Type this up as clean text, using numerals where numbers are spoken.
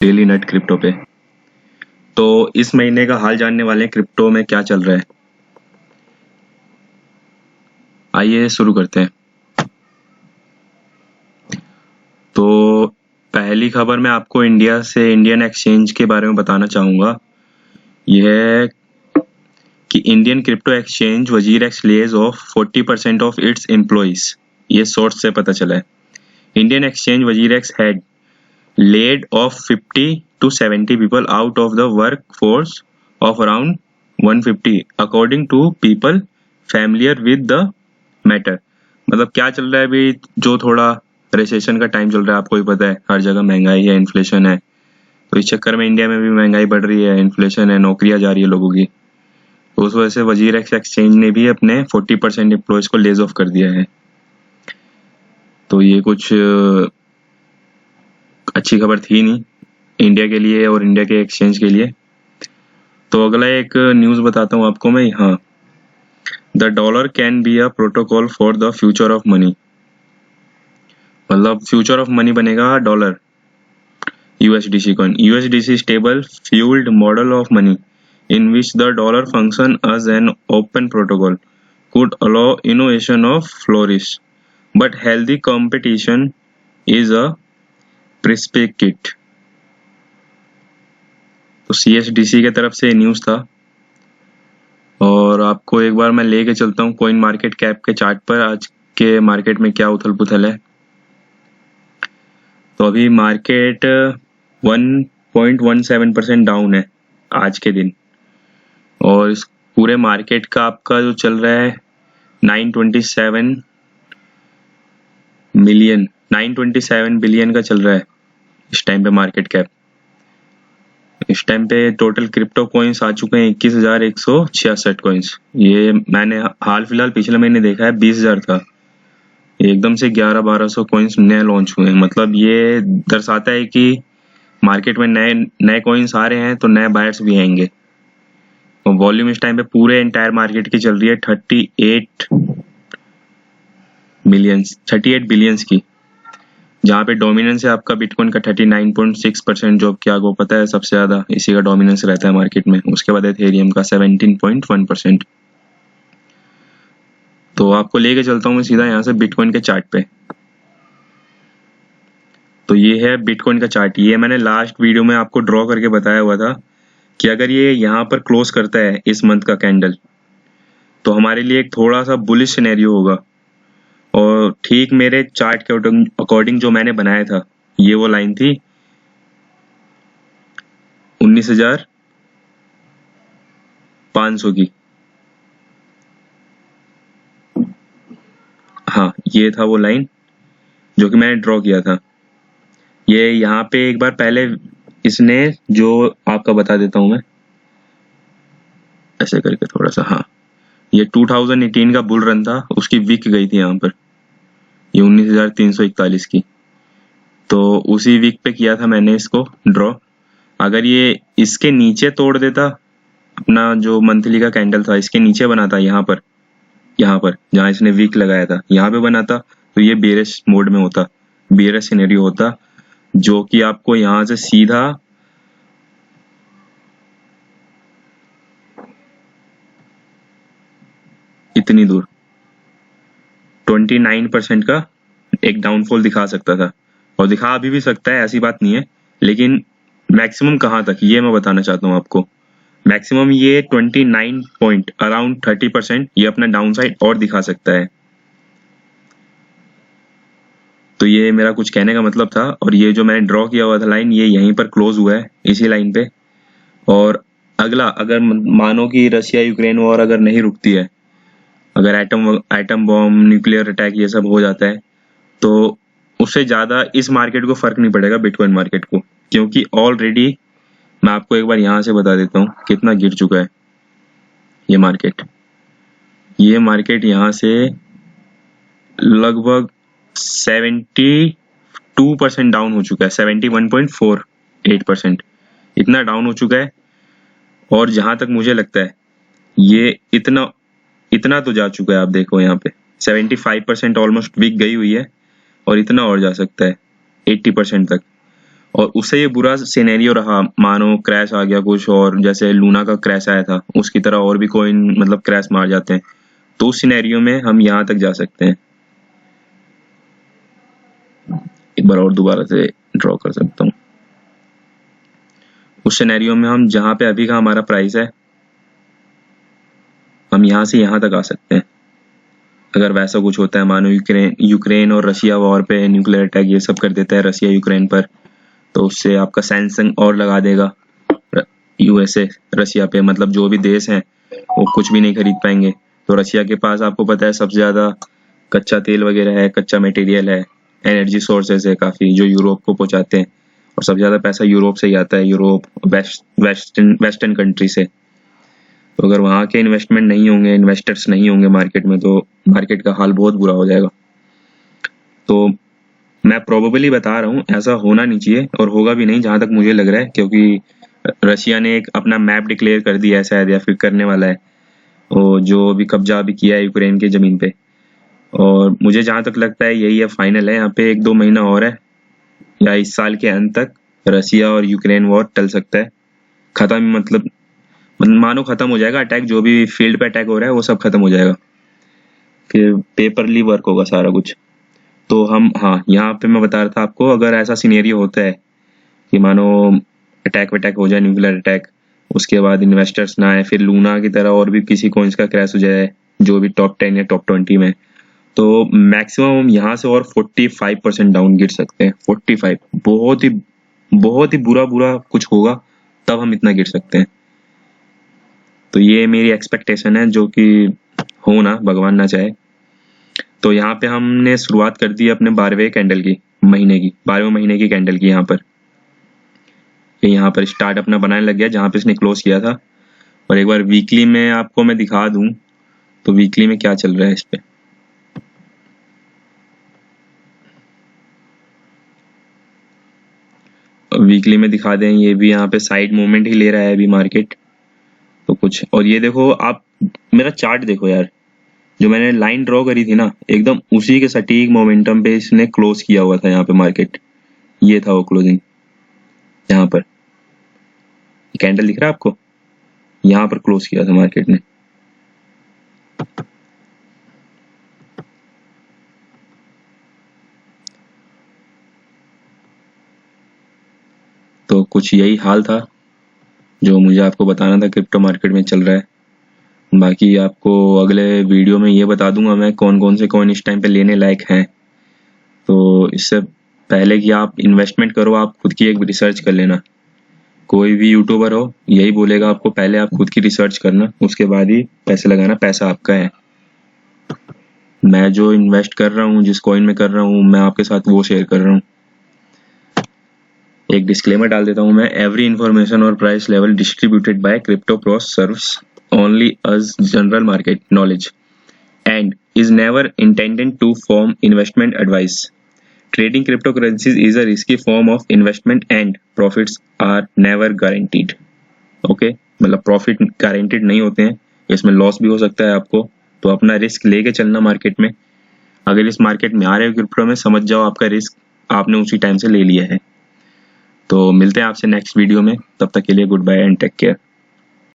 Daily net crypto पे। तो इस महीने का हाल जानने वाले हैं क्रिप्टो में क्या चल रहा है। आइए शुरू करते हैं। तो पहली खबर मैं आपको इंडिया से इंडियन एक्सचेंज के बारे में बताना चाहूँगा। यह है कि Indian crypto exchange WazirX lays off 40% of its employees. ये सोर्स से पता चला है। Indian exchange WazirX had laid off 50 to 70 people out of the workforce of around 150 according to people familiar with the matter। मतलब क्या चल रहा है अभी, जो थोड़ा रिसेशन का टाइम चल रहा है, आपको भी पता है हर जगह महंगाई है, इन्फ्लेशन है। तो इस चक्कर में इंडिया में भी महंगाई बढ़ रही है, इन्फ्लेशन है, नौकरियां जा रही है लोगों की। तो उस वजह से वजीरेक्स एक्सचेंज ने भी अपने 40% एम्प्लॉयज को लेज ऑफ कर दिया है। तो ये कुछ अच्छी खबर थी नहीं इंडिया के लिए और इंडिया के एक्सचेंज के लिए। तो अगला एक न्यूज़ बताता हूँ आपको मैं। हाँ, the dollar can be a protocol for the future of money. मतलब फ्यूचर ऑफ मनी बनेगा dollar, USDC coin. USDC stable fueled model of money in which the dollar function as an open protocol could allow innovation of flourish, but healthy competition is a prerequisite। तो CSDC के तरफ से news था। और आपको एक बार मैं लेके चलता हूँ कॉइन मार्केट कैप के चार्ट पर, आज के मार्केट में क्या उथल पुथल है। तो अभी मार्केट 1.17% डाउन है आज के दिन। और इस पूरे मार्केट का आपका जो चल रहा है 927 बिलियन का चल रहा है इस टाइम पे मार्केट कैप। इस टाइम पे टोटल क्रिप्टो कॉइन्स आ चुके हैं 21,166 कॉइन्स। ये मैंने हाल फिलहाल पिछले महीने देखा है 20,000 था। एकदम से 1100-1200 कॉइन्स नए लॉन्च हुए हैं। मतलब ये दर्शाता है कि मार्केट में नए कॉइन्स आ रहे हैं तो नए बायर्स भी आएंगे। और वॉल्यूम इस टाइम पे पूरे एंटायर मार्केट की चल रही है 38 बिलियंस की, जहाँ पे डोमिनेंस है आपका बिटकॉइन का 39.6%, जो कि आपको पता है सबसे ज्यादा इसी का डोमिनेंस रहता है मार्केट में। उसके बाद एथेरियम का 17.1%। तो आपको लेके चलता हूँ मैं सीधा यहाँ से बिटकॉइन के चार्ट पे। तो ये है बिटकॉइन का चार्ट। ये मैंने लास्ट वीडियो में आपको ड्रॉ करके बताया हुआ था कि अगर ये यहाँ पर क्लोज करता है इस मंथ का कैंडल, तो हमारे लिए एक थोड़ा सा बुलिश सिनेरियो होगा। और ठीक मेरे चार्ट के अकॉर्डिंग जो मैंने बनाया था, ये वो लाइन थी 19,500 की। हाँ, ये था वो लाइन जो कि मैंने ड्रॉ किया था। ये यहाँ पे एक बार पहले इसने, जो आपका बता देता हूं मैं ऐसे करके थोड़ा सा। हाँ, ये 2018 का बुल रन था, उसकी वीक गई थी यहाँ पर, ये 19,341 की। तो उसी वीक पे किया था मैंने इसको ड्रॉ। अगर ये इसके नीचे तोड़ देता, अपना जो मंथली का कैंडल था इसके नीचे बनाता, यहाँ पर जहाँ इसने वीक लगाया था यहाँ पे बनाता, तो ये बेरिश मोड में होता, बेरिश सिनेरियो होता, जो कि आपको यहाँ से सीधा इतनी दूर 29% का एक डाउनफॉल दिखा सकता था। और दिखा अभी भी सकता है, ऐसी बात नहीं है, लेकिन मैक्सिमम कहाँ तक ये मैं बताना चाहता हूँ आपको। मैक्सिमम ये 29 पॉइंट अराउंड 30% ये अपना डाउन साइड और दिखा सकता है। तो ये मेरा कुछ कहने का मतलब था। और ये जो मैंने ड्रॉ किया हुआ था लाइन, ये यहीं पर क्लोज हुआ है इसी लाइन पे। और अगला, अगर मानो कि रशिया यूक्रेन वॉर अगर नहीं रुकती है, अगर एटम बॉम्ब, न्यूक्लियर अटैक ये सब हो जाता है, तो उससे ज्यादा इस मार्केट को फर्क नहीं पड़ेगा, बिटकॉइन मार्केट को। क्योंकि ऑलरेडी मैं आपको एक बार यहाँ से बता देता हूँ कितना गिर चुका है ये मार्केट। ये मार्केट यहाँ से लगभग 72% डाउन हो चुका है, 71.48% इतना डाउन हो चुका है। और जहां तक मुझे लगता है ये इतना तो जा चुका है। आप देखो यहाँ पे 75% ऑलमोस्ट वीक गई हुई है, और इतना और जा सकता है 80% तक। और उससे ये बुरा सिनेरियो रहा, मानो क्रैश आ गया कुछ, और जैसे लूना का क्रैश आया था उसकी तरह और भी कॉइन मतलब क्रैश मार जाते हैं, तो उस सिनेरियो में हम यहाँ तक जा सकते हैं। एक बार और दोबारा से ड्रॉ कर सकता हूँ। उस सिनेरियो में हम जहाँ पे अभी का हमारा प्राइस है, हम यहाँ से यहाँ तक आ सकते हैं। अगर वैसा कुछ होता है, मानो यूक्रेन और रशिया वॉर पे न्यूक्लियर अटैक ये सब कर देता है रशिया यूक्रेन पर, तो उससे आपका सैंक्शन और लगा देगा यूएसए रशिया पे, मतलब जो भी देश हैं वो कुछ भी नहीं खरीद पाएंगे। तो रशिया के पास आपको पता है सबसे ज़्यादा कच्चा तेल वगैरह है, कच्चा मटेरियल है, एनर्जी सोर्सेज है काफ़ी, जो यूरोप को पहुंचाते हैं, और सबसे ज़्यादा पैसा यूरोप से ही आता है, यूरोप वेस्टर्न कंट्री से। तो अगर वहाँ के इन्वेस्टमेंट नहीं होंगे, इन्वेस्टर्स नहीं होंगे मार्केट में, तो मार्केट का हाल बहुत बुरा हो जाएगा। तो मैं प्रोबेबली बता रहा हूँ, ऐसा होना नहीं चाहिए और होगा भी नहीं जहाँ तक मुझे लग रहा है, क्योंकि रशिया ने एक अपना मैप डिक्लेयर कर दिया है शायद, या फिर करने वाला है, वो जो भी कब्जा भी किया है यूक्रेन की ज़मीन पे। और मुझे जहाँ तक लगता है यही है, फाइनल है, यहाँ पे 1-2 महीना और है, या इस साल के अंत तक रशिया और यूक्रेन वॉर टल सकता है, खत्म, मतलब मानो खत्म हो जाएगा अटैक, जो भी फील्ड पे अटैक हो रहा है वो सब खत्म हो जाएगा, फिर पेपरली वर्क होगा सारा कुछ। तो हम, हाँ, यहाँ पे मैं बता रहा था आपको, अगर ऐसा सिनेरियो होता है कि मानो अटैक वटैक हो जाए, न्यूक्लियर अटैक, उसके बाद इन्वेस्टर्स ना आए, फिर लूना की तरह और भी किसी कॉइन्स का क्रैश हो जाए जो भी टॉप 10 या टॉप 20 में, तो मैक्सिमम हम यहाँ से और 45% डाउन गिर सकते हैं। 45, बहुत ही बुरा कुछ होगा तब हम इतना गिर सकते हैं। तो ये मेरी एक्सपेक्टेशन है, जो कि हो ना, भगवान ना चाहे। तो यहाँ पे हमने शुरुआत कर दी अपने 12वें कैंडल की, 12वें महीने की कैंडल की। यहाँ पर स्टार्ट अपना बनाने लग गया जहाँ पे इसने क्लोज किया था। और एक बार वीकली में आपको मैं दिखा दूं तो वीकली में क्या चल रहा है इस पे। वीकली में दिखा दें, ये भी यहाँ पे साइड मूवमेंट ही ले रहा है अभी मार्केट, तो कुछ। और ये देखो आप, मेरा चार्ट देखो यार, जो मैंने लाइन ड्रॉ करी थी ना, एकदम उसी के सटीक मोमेंटम पे इसने क्लोज किया हुआ था यहाँ पे मार्केट। ये था वो क्लोजिंग, यहाँ पर कैंडल दिख रहा है आपको, यहाँ पर क्लोज किया था मार्केट ने। तो कुछ यही हाल था जो मुझे आपको बताना था क्रिप्टो मार्केट में चल रहा है। बाकी आपको अगले वीडियो में ये बता दूंगा मैं कौन कौन से कॉइन इस टाइम पे लेने लायक हैं। तो इससे पहले कि आप इन्वेस्टमेंट करो, आप खुद की एक रिसर्च कर लेना। कोई भी यूट्यूबर हो यही बोलेगा आपको, पहले आप खुद की रिसर्च करना, उसके बाद ही पैसे लगाना, पैसा आपका है। मैं जो इन्वेस्ट कर रहा हूँ, जिस कॉइन में कर रहा हूँ, मैं आपके साथ वो शेयर कर रहा हूँ। एक डिस्क्लेमर डाल देता हूँ मैं, एवरी इंफॉर्मेशन और price level distributed by crypto pros serves only as general market knowledge and is never intended to form investment advice. Trading cryptocurrencies is a risky form of investment and profits are never guaranteed. Okay, मतलब profit guaranteed नहीं होते हैं, इसमें loss भी हो सकता है आपको, तो अपना रिस्क लेके चलना मार्केट में। अगर इस मार्केट में आ रहे हो क्रिप्टो में, समझ जाओ आपका रिस्क आपने उसी टाइम से ले लिया है। तो मिलते हैं आपसे नेक्स्ट वीडियो में, तब तक के लिए goodbye and take care.